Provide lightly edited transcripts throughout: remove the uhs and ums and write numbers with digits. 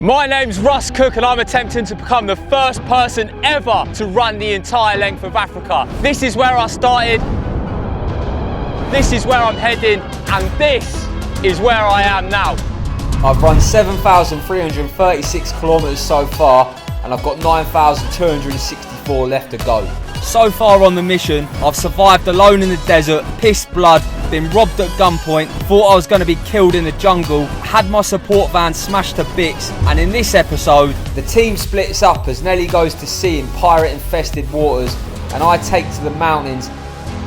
My name's Russ Cook and I'm attempting to become the first person ever to run the entire length of Africa. This is where I started, this is where I'm heading, and this is where I am now. I've run 7,336 kilometres so far and I've got 9,264 left to go. So far on the mission, I've survived alone in the desert, pissed blood, been robbed at gunpoint, thought I was going to be killed in the jungle, had my support van smashed to bits, and in this episode, the team splits up as Nelly goes to sea in pirate-infested waters and I take to the mountains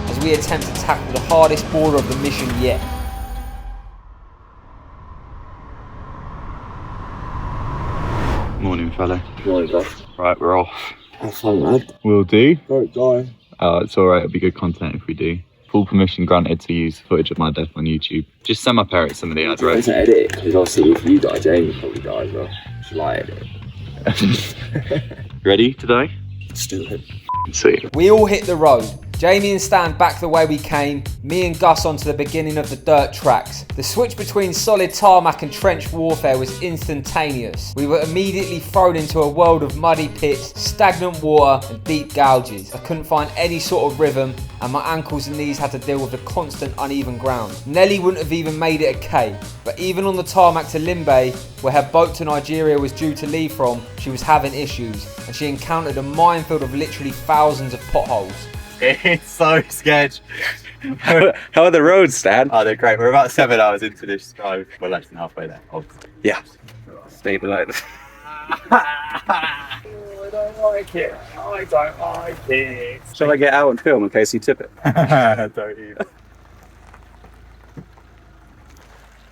as we attempt to tackle the hardest border of the mission yet. Morning, fella. Morning, bro. Right, we're off. Have fun, lad. We'll do. Don't die. It's alright, it'll be good content if we do. Full permission granted to use footage of my death on YouTube. Just send my parents some of the ads, I right? to edit it, because obviously if you die, Jamie probably dies, bro. Should I edit it? Ready to die? Let's do it. Sweet. We all hit the road. Jamie and Stan back the way we came, me and Gus onto the beginning of the dirt tracks. The switch between solid tarmac and trench warfare was instantaneous. We were immediately thrown into a world of muddy pits, stagnant water and deep gouges. I couldn't find any sort of rhythm and my ankles and knees had to deal with the constant uneven ground. Nelly wouldn't have even made it a K, but even on the tarmac to Limbe, where her boat to Nigeria was due to leave from, she was having issues and she encountered a minefield of literally thousands of potholes. It's so sketch. How are the roads, Stan? Oh, they're great. We're about 7 hours into this drive. We're less than halfway there. Obviously. Yeah. Stabilise. I don't like it. I don't like it. Shall I get out and film in case you tip it? Don't even.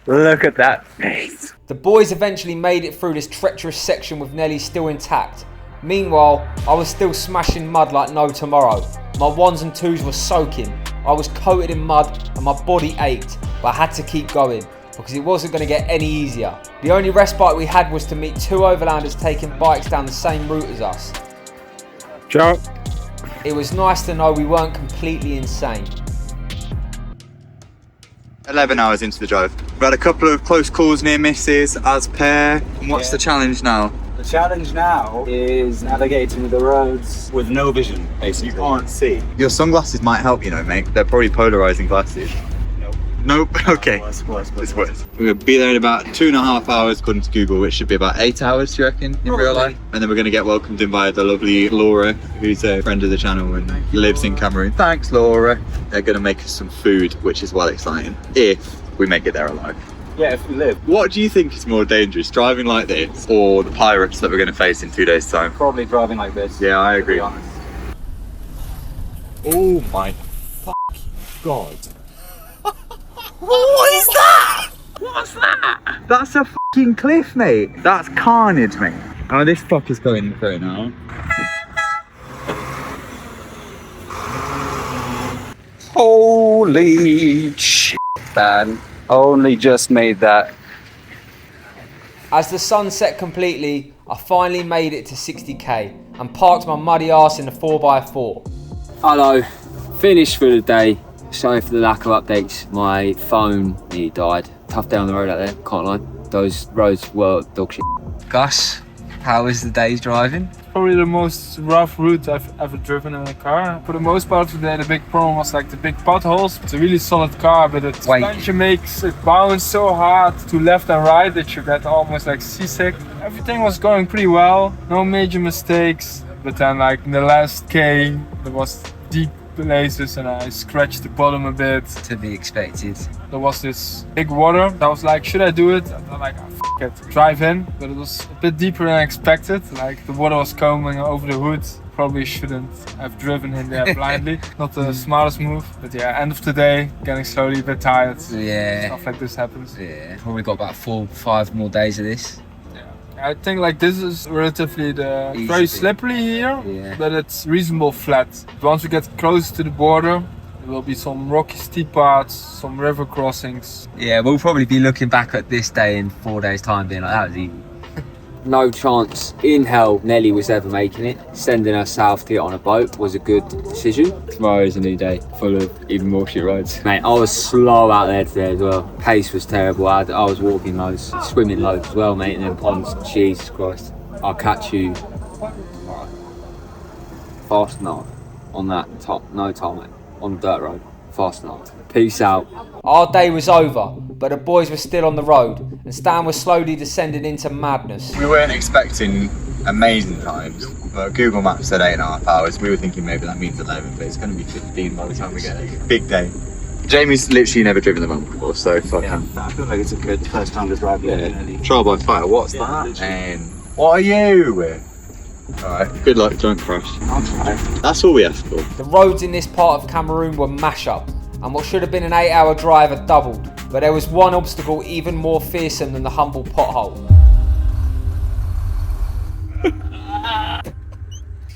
Look at that face. The boys eventually made it through this treacherous section with Nelly still intact. Meanwhile, I was still smashing mud like no tomorrow. My ones and twos were soaking. I was coated in mud and my body ached, but I had to keep going because it wasn't going to get any easier. The only respite we had was to meet two overlanders taking bikes down the same route as us. Ciao. It was nice to know we weren't completely insane. 11 hours into the drive. We've had a couple of close calls, near misses, as per. And what's the challenge now? The challenge now is navigating the roads with no vision, basically. You can't see. Your sunglasses might help, you know, mate. They're probably polarizing glasses. Nope. Okay. Worse. It's worse. We're going to be there in about 2.5 hours, according to Google, which should be about 8 hours, do you reckon, in real life? And then we're going to get welcomed in by the lovely Laura, who's a friend of the channel and lives in Cameroon. Thanks, Laura. They're going to make us some food, which is well exciting, if we make it there alive. Yeah, if we live. What do you think is more dangerous, driving like this or the pirates that we're going to face in 2 days' time? Probably driving like this. Yeah, I agree. To be honest. Oh my God. What is that? What's that? That's a fucking cliff, mate. That's carnage, mate. Oh, this fucker's going through now. Holy shit, man. Only just made that. As the sun set completely, I finally made it to 60k and parked my muddy arse in the 4x4. Hello, finished for the day. Sorry for the lack of updates. My phone nearly died. Tough day on the road out there, can't lie. Those roads were dog shit. Gus, how is the day's driving? Probably the most rough route I've ever driven in a car. For the most part today, the big problem was like the big potholes. It's a really solid car, but the suspension makes it bounce so hard to left and right that you get almost like seasick. Everything was going pretty well, no major mistakes. But then like in the last K, there was deep places and I scratched the bottom a bit. To be expected. There was this big water. I was like, should I do it? And I'm like, oh, f it, drive in. But it was a bit deeper than I expected. Like the water was coming over the hood. Probably shouldn't have driven in there blindly. Not the smartest move. But yeah, end of the day, getting slowly a bit tired. Yeah. Stuff like this happens. Yeah. Probably got about 4-5 more days of this. I think like this is relatively Easy. very slippery here, Yeah. but it's reasonable flat. Once we get close to the border, there will be some rocky steep parts, some river crossings. Yeah, we'll probably be looking back at this day in 4 days' time being like, that was easy. No chance in hell Nelly was ever making it. Sending her south to get on a boat was a good decision. Tomorrow is a new day, full of even more shit roads. Mate, I was slow out there today as well. Pace was terrible. I was walking loads, swimming loads as well, mate, in them ponds. Jesus Christ. I'll catch you fast enough on that no tarmac, on the dirt road. Fast enough. Peace out. Our day was over, but the boys were still on the road, and Stan was slowly descending into madness. We weren't expecting amazing times, but Google Maps said 8.5 hours. We were thinking maybe that means 11, but it's going to be 15 by the time we get there. Big day. Jamie's literally never driven the Monk before, so fuck him. I feel like it's a good first time to drive. Trial by fire, what's that? And what are you? Alright, good luck, don't crash. I'll try. That's all we asked for. The roads in this part of Cameroon were mash-up, and what should have been an 8-hour drive had doubled, but there was one obstacle even more fearsome than the humble pothole.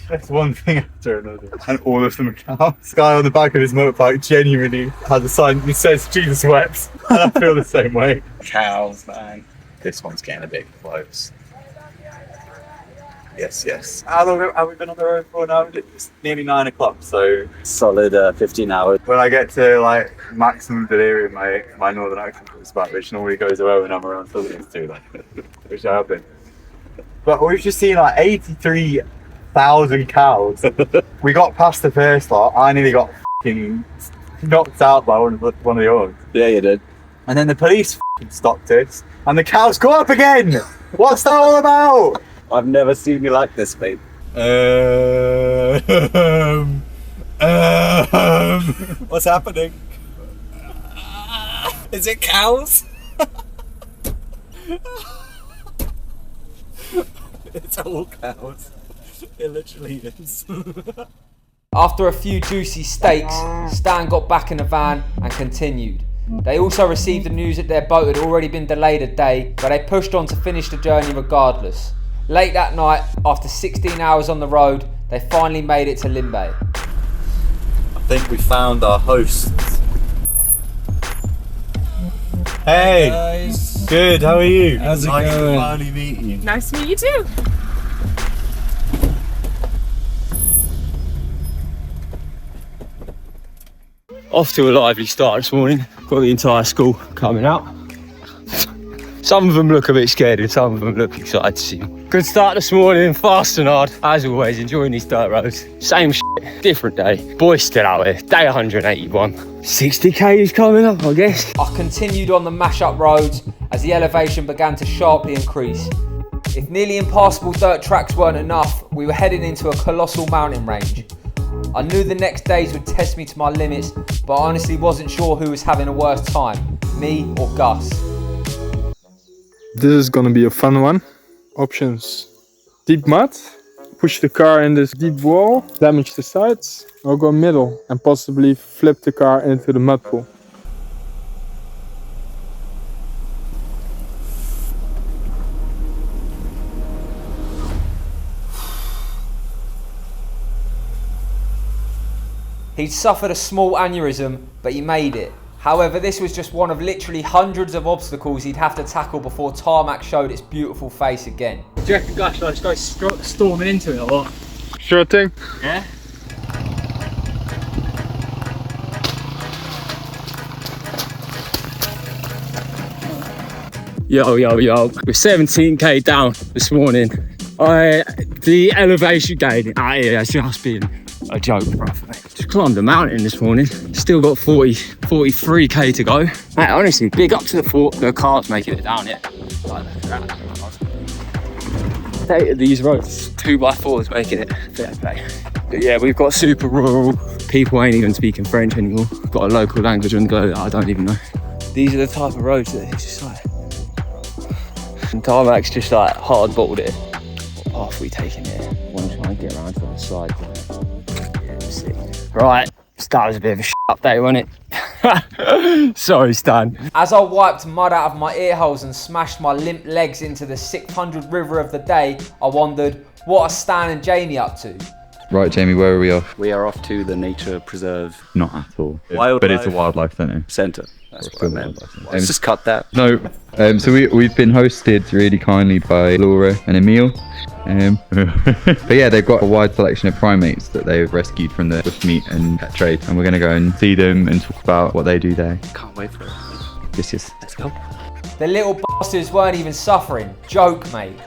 That's one thing after another. And all of them are cows. This guy on the back of his motorbike genuinely has a sign that says Jesus wept. And I feel the same way. Cows, man. This one's getting a bit close. Yes. How long have we been on the road for now? It's nearly 9 o'clock, so Solid 15 hours. when I get to like maximum delirium, my northern accent comes back, which normally goes away when I'm around southerners too, which I have been. But we've just seen like 83,000 cows. We got past the first lot. I nearly got f***ing knocked out by one of the others. Yeah, you did. And then the police f***ing stopped us, and the cows go up again. What's that all about? I've never seen you like this, babe. What's happening? Is it cows? It's all cows. It literally is. After a few juicy steaks, Stan got back in the van and continued. They also received the news that their boat had already been delayed a day, but they pushed on to finish the journey regardless. Late that night, after 16 hours on the road, they finally made it to Limbe. I think we found our hosts. Hey! Guys, Good, how are you? how's it Nice to going? finally meet you. Nice to meet you too. Off to a lively start this morning. Got the entire school coming out. Some of them look a bit scared and some of them look excited to see me. Good start this morning, fast and hard. As always, enjoying these dirt roads. Same shit, different day. Boys still out here, day 181. 60k is coming up, I guess. I continued on the mash-up roads as the elevation began to sharply increase. If nearly impassable dirt tracks weren't enough, we were heading into a colossal mountain range. I knew the next days would test me to my limits, but I honestly wasn't sure who was having a worse time, me or Gus. This is gonna be a fun one. Options: deep mud, push the car in this deep wall, damage the sides, or go middle and possibly flip the car into the mud pool. He'd suffered a small aneurysm, but he made it. However, this was just one of literally hundreds of obstacles he'd have to tackle before tarmac showed its beautiful face again. Do you reckon, gosh, I just go storming into it or what? Sure thing. Yeah? Yo, we're 17k down this morning. The elevation gain out here has just been a joke, bro. Just climbed the mountain this morning. Still got 43k to go. Mate, honestly, big up to the cars making it down here. Like, look at that. State of these roads, 2x4s making it. Fair play. But yeah, we've got super rural. People ain't even speaking French anymore. Got a local language on the go that I don't even know. These are the type of roads that it's just like. And tarmac's just like hard bottled it. What path are we taking here? Want to try and get around to the side. Yeah, let's see. Right, that was a bit of a update, wasn't it? Sorry, Stan. As I wiped mud out of my ear holes and smashed my limp legs into the 600 river of the day, I wondered, what are Stan and Jamie up to? Right, Jamie, where are we off? We are off to the nature preserve Not at all. Wildlife. But it's a wildlife centre. centre. That's what I meant. Let's just cut that. No, so we've been hosted really kindly by Laura and Emil. But yeah, they've got a wide selection of primates that they've rescued from the bushmeat and pet trade, and we're going to go and see them and talk about what they do there. Can't wait for it. Yes. Let's go. The little bastards weren't even suffering. Joke, mate.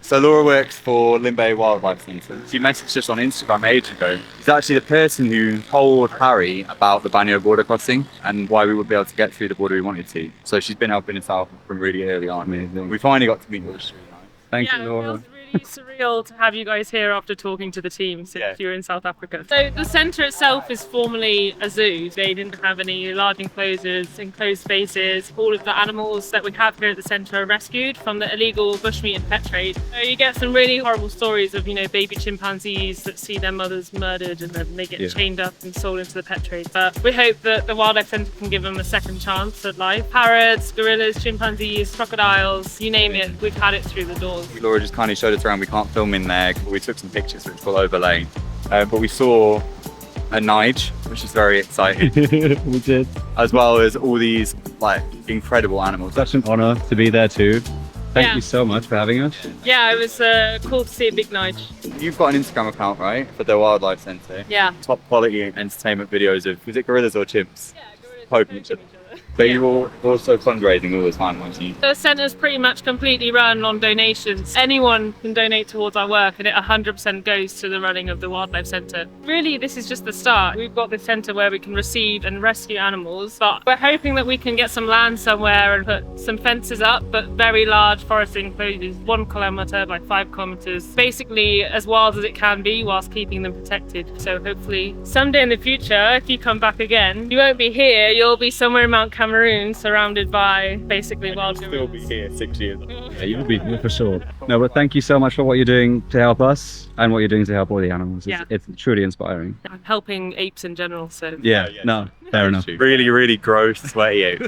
So Laura works for Limbay Wildlife Centre. She messaged us on Instagram ages ago. She's actually the person who told Harry about the Banyo border crossing and why we would be able to get through the border we wanted to. So she's been helping us out from really early on. Amazing. We finally got to meet her. Thank you, Laura. It feels really surreal to have you guys here after talking to the team since you were in South Africa. So the centre itself is formerly a zoo. They didn't have any large enclosures, enclosed spaces. All of the animals that we have here at the centre are rescued from the illegal bushmeat and pet trade. So you get some really horrible stories of, baby chimpanzees that see their mothers murdered and then they get chained up and sold into the pet trade. But we hope that the Wildlife Centre can give them a second chance at life. Parrots, gorillas, chimpanzees, crocodiles, you name it, we've had it through the doors. Laura just kind of showed us around. We can't film in there. We took some pictures which we'll overlay. But we saw a Nige, which is very exciting. We did. As well as all these incredible animals. Such an honour to be there too. Thank you so much for having us. Yeah, it was cool to see a big Nige. You've got an Instagram account, right? For the Wildlife Centre. Yeah. Top quality entertainment videos of, was it gorillas or chimps? Yeah, gorillas Poking each other. But you were also fundraising all the time, weren't you? The centre's pretty much completely run on donations. Anyone can donate towards our work and it 100% goes to the running of the Wildlife Centre. Really, this is just the start. We've got this centre where we can receive and rescue animals, but we're hoping that we can get some land somewhere and put some fences up, but very large forest enclosures, 1 kilometre by 5 kilometres. Basically as wild as it can be whilst keeping them protected. So hopefully someday in the future, if you come back again, you won't be here, you'll be somewhere in Mount Cameroon surrounded by basically wild gorillas. Still be here 6 years. Yeah, you'll be here for sure. No, but thank you so much for what you're doing to help us and what you're doing to help all the animals. It's truly inspiring. I'm helping apes in general, so. Yeah, no, fair enough. Really, really gross, sweaty ape.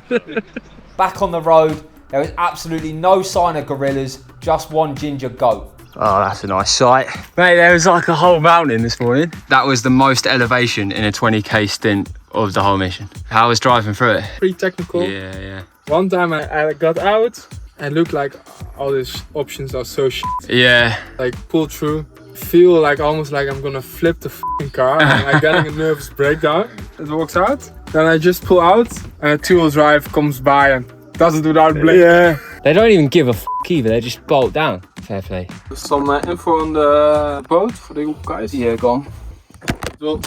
Back on the road, there was absolutely no sign of gorillas, just one ginger goat. Oh, that's a nice sight. Mate, there was like a whole mountain this morning. That was the most elevation in a 20k stint of the whole mission. How was driving through it? Pretty technical. Yeah. One time I got out and looked like all these options are so shit. Yeah. Like pull through, feel like almost like I'm gonna flip the f***ing car and I'm getting a nervous breakdown. It walks out, then I just pull out and a 2-wheel drive comes by and does it without blinking. Yeah. They don't even give a f*** either, they just bolt down. Fair play. Some info on the boat for the guys. Yeah, go on. Well,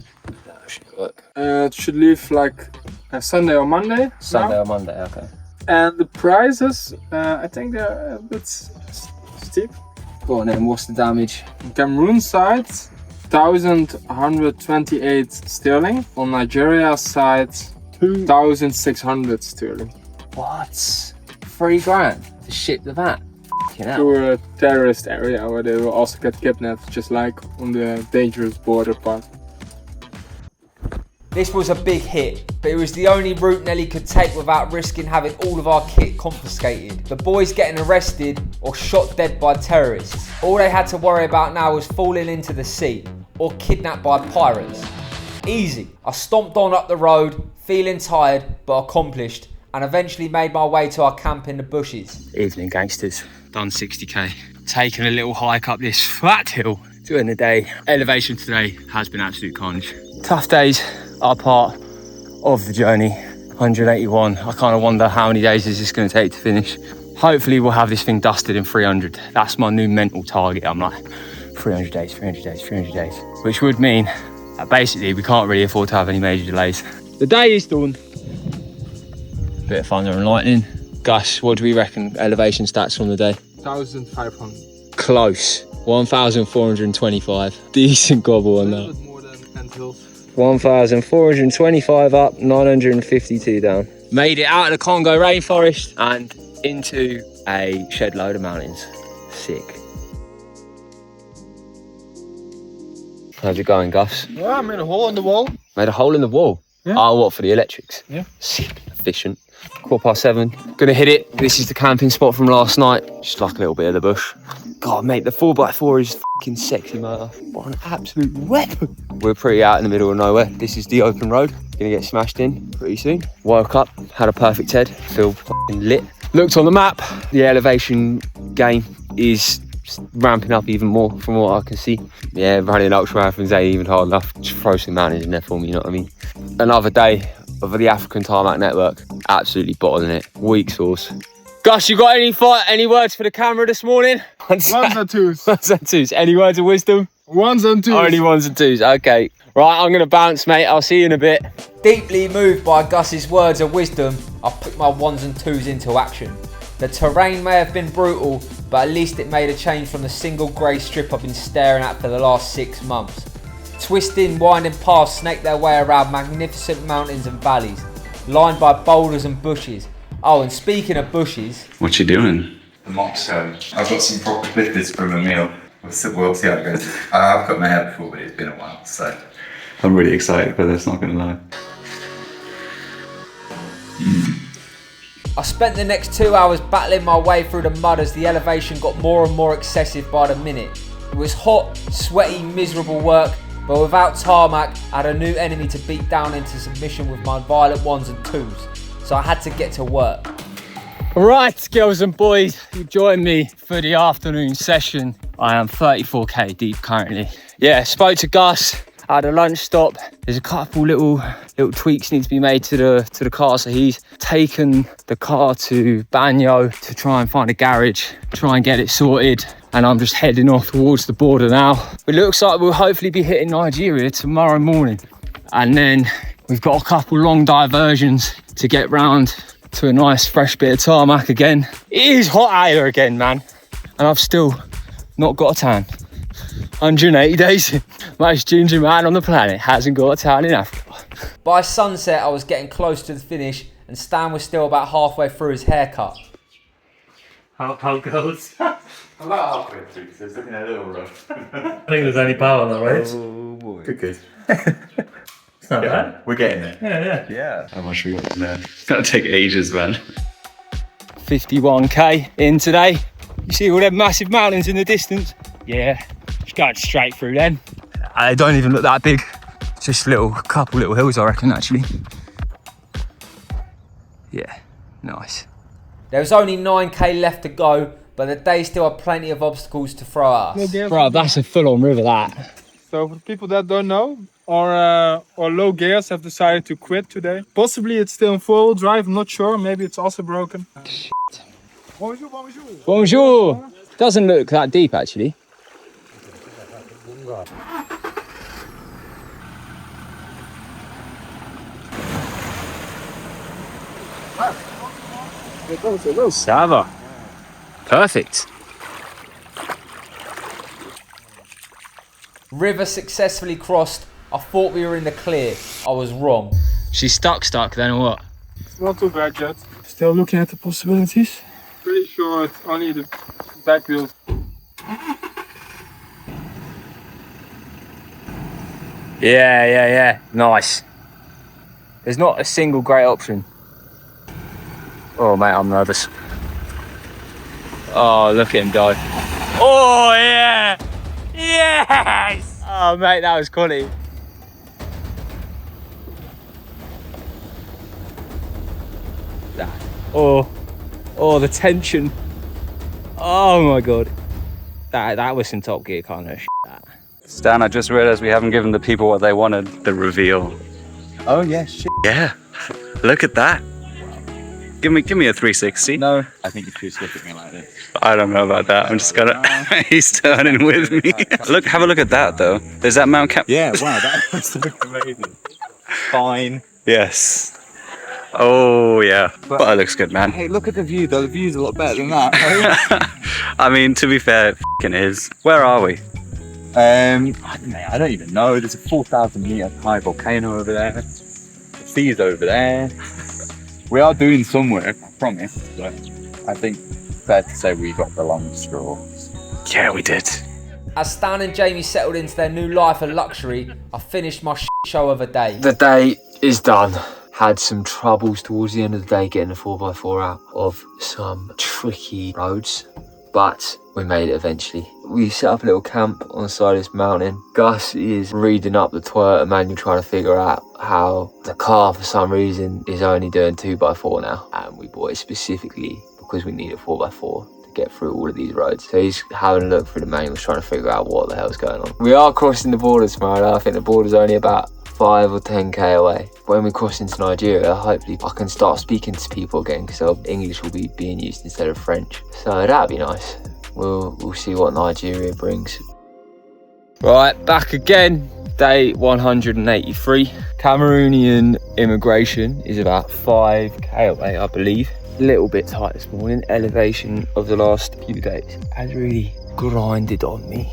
it should leave like Sunday or Monday. Sunday or Monday, okay. And the prices, I think they're a bit steep. Go on then, what's the damage? On Cameroon side, 1,128 sterling. On Nigeria side, 2,600 sterling. What? 3 grand to ship the van? To a terrorist area where they will also get kidnapped, just like on the dangerous border part. This was a big hit, but it was the only route Nelly could take without risking having all of our kit confiscated. The boys getting arrested or shot dead by terrorists. All they had to worry about now was falling into the sea or kidnapped by pirates. Easy. I stomped on up the road, feeling tired but accomplished, and eventually made my way to our camp in the bushes. Evening, gangsters. Done 60k. Taking a little hike up this flat hill during the day. Elevation today has been absolute carnage. Tough days are part of the journey. 181. I kind of wonder how many days is this going to take to finish. Hopefully we'll have this thing dusted in 300. That's my new mental target. I'm like 300 days, 300 days, 300 days. Which would mean that basically we can't really afford to have any major delays. The day is done. Bit of thunder and lightning. Gus, what do we reckon elevation stats from the day? 1,500. Close. 1,425. Decent gobble on A little that. bit more than Ant Hills. 1,425 up, 952 down. Made it out of the Congo rainforest and into a shed load of mountains. Sick. How's it going, Gus? Yeah, I made a hole in the wall. Made a hole in the wall? Yeah. Oh, what, for the electrics? Yeah. Sick. Efficient. 7:15. Gonna hit it. This is the camping spot from last night. Just like a little bit of the bush. God, mate, the 4x4 is fucking sexy, mate. What an absolute weapon. We're pretty out in the middle of nowhere. This is the open road. Gonna get smashed in pretty soon. Woke up, had a perfect head, feel fucking lit. Looked on the map. The elevation gain is ramping up even more from what I can see. Yeah, running ultra marathons ain't even hard enough. Just throw some mountains in there for me, you know what I mean? Another day of the African Tarmac Network. Absolutely bottling it. Weak sauce. Gus, you got any words for the camera this morning? Ones and twos. Ones and twos. Any words of wisdom? Ones and twos. Only ones and twos. Okay. Right, I'm gonna bounce, mate. I'll see you in a bit. Deeply moved by Gus's words of wisdom, I put my ones and twos into action. The terrain may have been brutal, but at least it made a change from the single grey strip I've been staring at for the last 6 months. Twisting, winding paths snake their way around magnificent mountains and valleys, lined by boulders and bushes. Oh, and speaking of bushes... What you doing? The mock's home. I've got some proper clippers from a meal. We'll see how it goes. I've cut my hair before, but it's been a while, so... I'm really excited for this, not gonna lie. I spent the next 2 hours battling my way through the mud as the elevation got more and more excessive by the minute. It was hot, sweaty, miserable work, but without tarmac, I had a new enemy to beat down into submission with my violent ones and twos, so I had to get to work. Right, girls and boys, you join me for the afternoon session. I am 34k deep currently. Yeah, spoke to Gus at a lunch stop. There's a couple little tweaks need to be made to the car, so he's taken the car to Banyo to try and find a garage, try and get it sorted, and I'm just heading off towards the border now. It looks like we'll hopefully be hitting Nigeria tomorrow morning, and then we've got a couple long diversions to get round to a nice fresh bit of tarmac again. It is hot out here again, man, and I've still not got a tan. 180 days, most ginger man on the planet hasn't got a tan in Africa. By sunset, I was getting close to the finish, and Stan was still about halfway through his haircut. How goes? About halfway through, so it's looking a little rough. I think there's only power on that, right? Oh boy. Good. It's not bad. We're getting there. Yeah. How much we got from there? It's gonna take ages, man. 51k in today. You see all them massive mountains in the distance? Yeah, just going straight through them. They don't even look that big. Just couple little hills, I reckon, actually. Yeah, nice. There was only 9k left to go, but the day still had plenty of obstacles to throw at us. Bro, that's a full-on river, that. So for the people that don't know, our low gears have decided to quit today. Possibly it's still in four-wheel drive, I'm not sure. Maybe it's also broken. Shit. Bonjour. Doesn't look that deep, actually. Sava. Perfect. River successfully crossed. I thought we were in the clear. I was wrong. She's stuck then, or what? It's not too bad yet. Still looking at the possibilities. Pretty sure it's only the back wheels. Yeah. Nice. There's not a single great option. Oh, mate, I'm nervous. Oh, look at him dive. Oh, yeah! Yes! Oh, mate, that was quality. Oh, the tension. Oh, my God. That was some Top Gear kind of shit, that. Stan, I just realized we haven't given the people what they wanted, the reveal. Oh yeah, shit. Yeah, look at that. Give me a 360. No, I think you should just look at me like this. I don't know about that. I'm just gonna. He's turning with me. Look, have a look at that though. There's that Mount Cap. Yeah, wow, that must look amazing. Fine. Yes. Oh yeah, but it looks good, man. Hey, look at the view though. The view's a lot better than that. I mean, to be fair, it f***ing is. Where are we? I don't even know. There's a 4,000 meter high volcano over there. The sea's over there. We are doing some work, I promise. But I think fair to say we got the long straw. Yeah, we did. As Stan and Jamie settled into their new life of luxury, I finished my show of a day. The day is done. Had some troubles towards the end of the day getting the 4x4 out of some tricky roads, but we made it eventually. We set up a little camp on the side of this mountain. Gus is reading up the Toyota manual, trying to figure out how the car, for some reason, is only doing 2x4 now. And we bought it specifically because we need a 4x4 to get through all of these roads. So he's having a look through the manuals, trying to figure out what the hell's going on. We are crossing the border tomorrow. I think the border's only about 5 or 10k away. When we cross into Nigeria, hopefully I can start speaking to people again, because English will be being used instead of French. So that'd be nice. We'll see what Nigeria brings. Right, back again. Day 183. Cameroonian immigration is about 5k away, I believe. A little bit tight this morning. Elevation of the last few days has really grinded on me.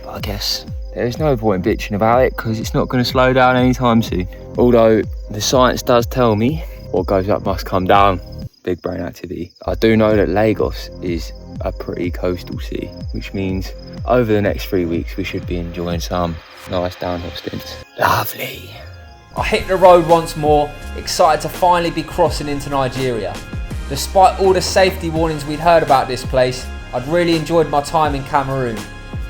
But I guess there's no point bitching about it, because it's not going to slow down anytime soon. Although the science does tell me what goes up must come down. Big brain activity. I do know that Lagos is a pretty coastal city, which means over the next 3 weeks we should be enjoying some nice downhill stints. Lovely. I hit the road once more, excited to finally be crossing into Nigeria. Despite all the safety warnings we'd heard about this place, I'd really enjoyed my time in Cameroon.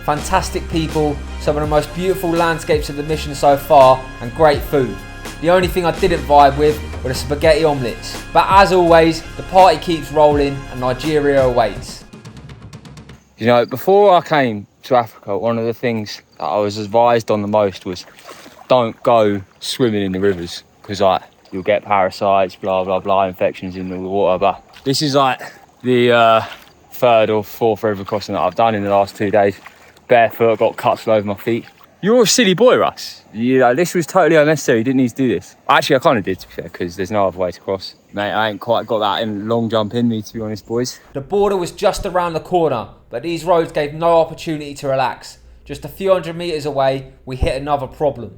Fantastic people, some of the most beautiful landscapes of the mission so far, and great food. The only thing I didn't vibe with were the spaghetti omelettes. But as always, the party keeps rolling and Nigeria awaits. You know, before I came to Africa, one of the things that I was advised on the most was don't go swimming in the rivers, because like you'll get parasites, blah blah blah, infections in the water. But this is like the third or fourth river crossing that I've done in the last 2 days. Barefoot, got cuts all over my feet. You're a silly boy, Russ. You know, this was totally unnecessary. You didn't need to do this. Actually, I kind of did, to be fair, because there's no other way to cross. Mate, I ain't quite got that long jump in me, to be honest, boys. The border was just around the corner, but these roads gave no opportunity to relax. Just a few hundred metres away, we hit another problem.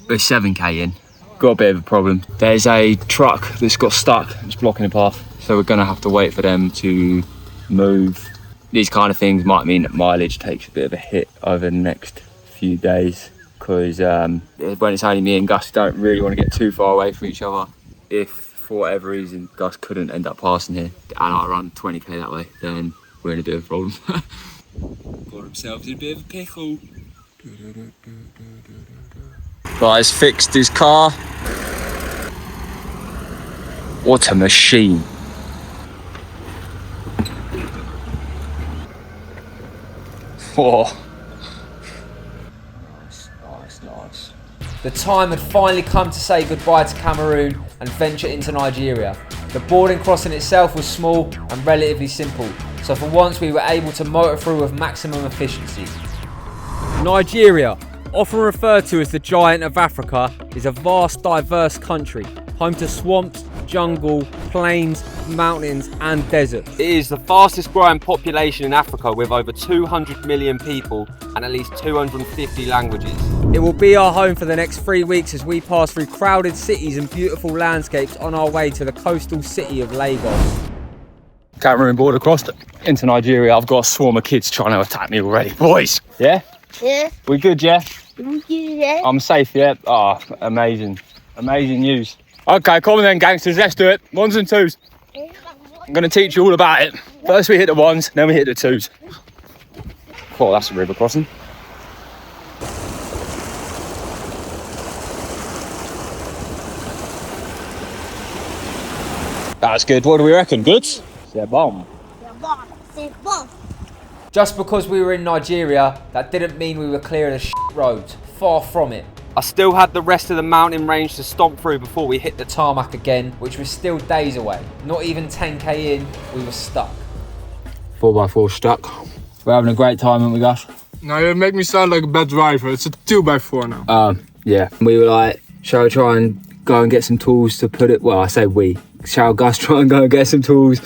We're 7k in. Got a bit of a problem. There's a truck that's got stuck. It's blocking the path. So we're going to have to wait for them to move. These kind of things might mean that mileage takes a bit of a hit over the next few days, because when it's only me and Gus, we don't really want to get too far away from each other. If for whatever reason Gus couldn't end up passing here and I run 20k that way, then we're in a bit of a problem. Got himself in a bit of a pickle. Guy's fixed his car. What a machine. Whoa. Nice. The time had finally come to say goodbye to Cameroon and venture into Nigeria. The boarding crossing itself was small and relatively simple, so for once we were able to motor through with maximum efficiency. Nigeria, often referred to as the Giant of Africa, is a vast, diverse country, home to swamps, jungle, plains, mountains and deserts. It is the fastest growing population in Africa, with over 200 million people and at least 250 languages. It will be our home for the next 3 weeks as we pass through crowded cities and beautiful landscapes on our way to the coastal city of Lagos. Cameroon border crossed into Nigeria. I've got a swarm of kids trying to attack me already. Boys, yeah? Yeah. We good, yeah? Yeah. I'm safe, yeah? Oh, amazing. Amazing news. Okay, come on then, gangsters, let's do it. 1s and 2s. I'm going to teach you all about it. First we hit the 1s, then we hit the 2s. Oh, that's a river crossing. That's good. What do we reckon? Good? C'est bon. Just because we were in Nigeria, that didn't mean we were clear of the shit roads. Far from it. I still had the rest of the mountain range to stomp through before we hit the Tarmac again, which was still days away. Not even 10k in, we were stuck. 4x4 stuck. We're having a great time, aren't we, Gus? Now you make me sound like a bad driver. It's a 2x4 now. Yeah. We were like, shall we try and go and get some tools to put it... Well, I say we. Shall Gus try and go and get some tools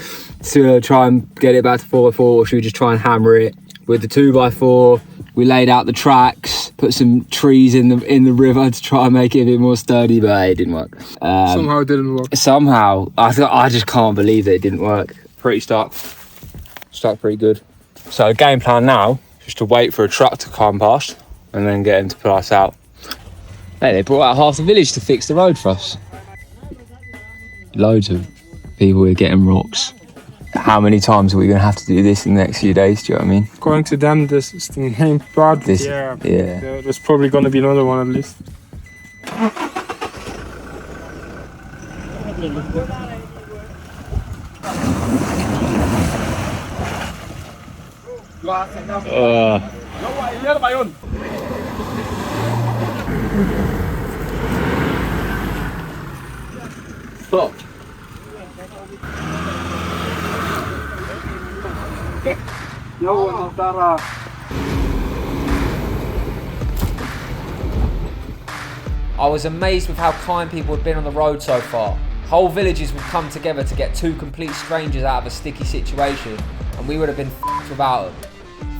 to try and get it back to 4x4, or should we just try and hammer it? With the 2x4, we laid out the tracks, put some trees in the river to try and make it a bit more sturdy, but it didn't work. Somehow it didn't work. Somehow. I just can't believe that it didn't work. Pretty stuck. Stuck pretty good. So game plan now, just to wait for a truck to come past and then get him to put us out. Hey, they brought out half the village to fix the road for us. Loads of people were getting rocks. how many times are we going to have to do this in the next few days? Do you know what I mean? According to them, this is the main part. This, yeah. yeah. There's probably going to be another one at least. Stop. I was amazed with how kind people had been on the road so far. Whole villages would come together to get two complete strangers out of a sticky situation, and we would have been f***ed without them.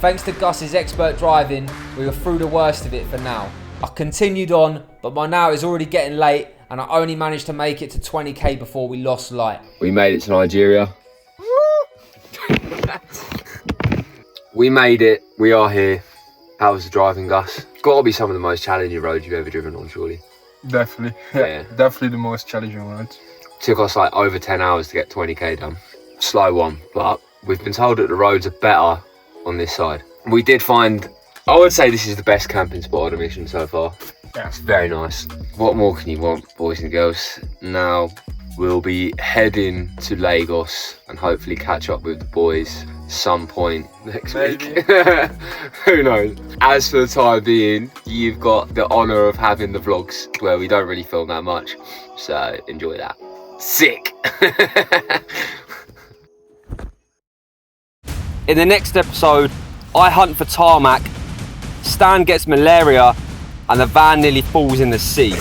Thanks to Gus's expert driving, we were through the worst of it for now. I continued on, but by now it was already getting late, and I only managed to make it to 20k before we lost light. We made it to Nigeria. We made it. We are here. How was the driving, Gus? It's got to be some of the most challenging roads you've ever driven on, surely. Definitely. Yeah. Definitely the most challenging road. Took us like over 10 hours to get 20k done. Slow one, but we've been told that the roads are better on this side. We did find, I would say this is the best camping spot on the mission so far. Yeah. It's very nice. What more can you want, boys and girls? Now we'll be heading to Lagos and hopefully catch up with the boys some point next week. Who knows? As for the time being, you've got the honour of having the vlogs where we don't really film that much. So enjoy that. Sick! In the next episode, I hunt for tarmac, Stan gets malaria, and the van nearly falls in the sea.